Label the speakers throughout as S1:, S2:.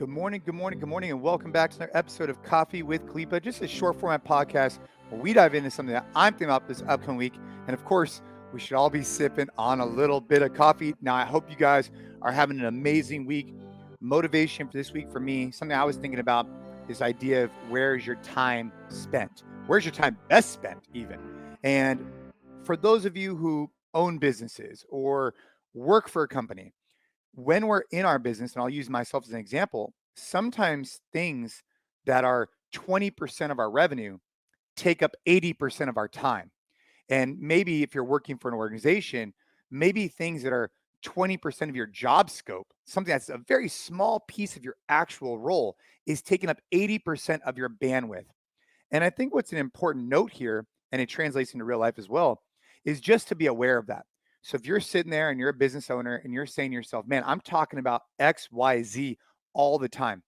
S1: Good morning, and welcome back to another episode of Coffee with Khalipa, just a short format podcast where we dive into something that I'm thinking about this upcoming week. And of course, we should all be sipping on a little bit of coffee. Now, I hope you guys are having an amazing week. Motivation for this week for me, something I was thinking about, this idea of where's your time spent? Where's your time best spent even? And for those of you who own businesses or work for a company, when we're in our business, and I'll use myself as an example, sometimes things that are 20% of our revenue take up 80% of our time. And maybe if you're working for an organization, maybe things that are 20% of your job scope, something that's a very small piece of your actual role, is taking up 80% of your bandwidth. And I think what's an important note here, and it translates into real life as well, is just to be aware of that. So if you're sitting there and you're a business owner and you're saying to yourself, man, I'm talking about X, Y, Z all the time.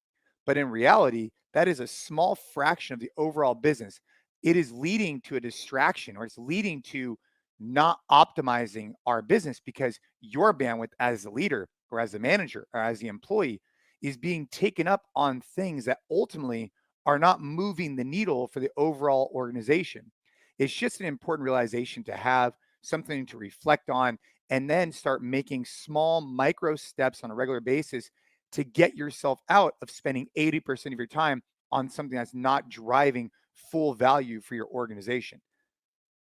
S1: But in reality, that is a small fraction of the overall business. It is leading to a distraction, or it's leading to not optimizing our business because your bandwidth as a leader or as a manager or as the employee is being taken up on things that ultimately are not moving the needle for the overall organization. It's just an important realization to have, something to reflect on, and then start making small micro steps on a regular basis to get yourself out of spending 80% of your time on something that's not driving full value for your organization.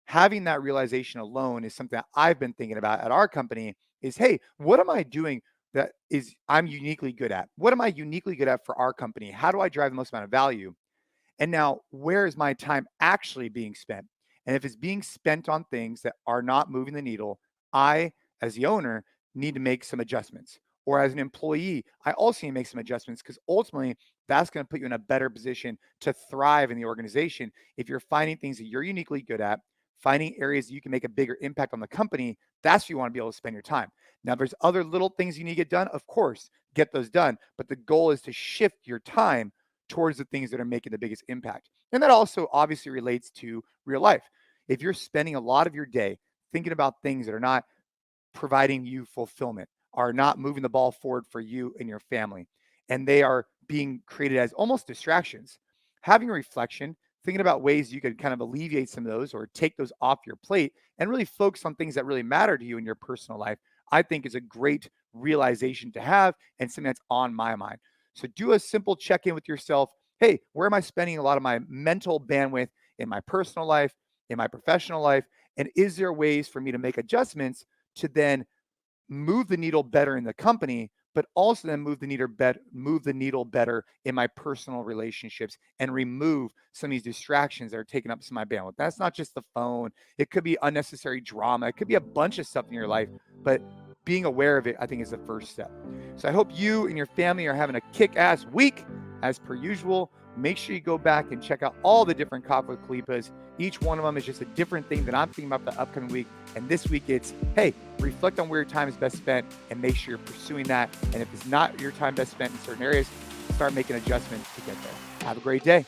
S1: Having that realization alone is something that I've been thinking about at our company is, hey, what am I doing that is I'm uniquely good at? What am I uniquely good at for our company? How do I drive the most amount of value? And now, where is my time actually being spent? And if it's being spent on things that are not moving the needle, I, as the owner, need to make some adjustments. Or as an employee, I also need to make some adjustments because ultimately that's going to put you in a better position to thrive in the organization. If you're finding things that you're uniquely good at, finding areas that you can make a bigger impact on the company, that's where you want to be able to spend your time. Now, there's other little things you need to get done. Of course, get those done. But the goal is to shift your time towards the things that are making the biggest impact. And that also obviously relates to real life. If you're spending a lot of your day thinking about things that are not providing you fulfillment, are not moving the ball forward for you and your family, and they are being created as almost distractions, having a reflection, thinking about ways you could kind of alleviate some of those or take those off your plate and really focus on things that really matter to you in your personal life, I think is a great realization to have and something that's on my mind. So do a simple check-in with yourself. Hey, where am I spending a lot of my mental bandwidth in my personal life, in my professional life? And is there ways for me to make adjustments to then move the needle better in the company, but also then move the needle better in my personal relationships and remove some of these distractions that are taking up some of my bandwidth? That's not just the phone. It could be unnecessary drama. It could be a bunch of stuff in your life, but being aware of it, I think, is the first step. So I hope you and your family are having a kick-ass week as per usual. Make sure you go back and check out all the different Coffee with Khalipas. Each one of them is just a different thing that I'm thinking about the upcoming week. And this week it's, hey, reflect on where your time is best spent and make sure you're pursuing that. And if it's not your time best spent in certain areas, start making adjustments to get there. Have a great day.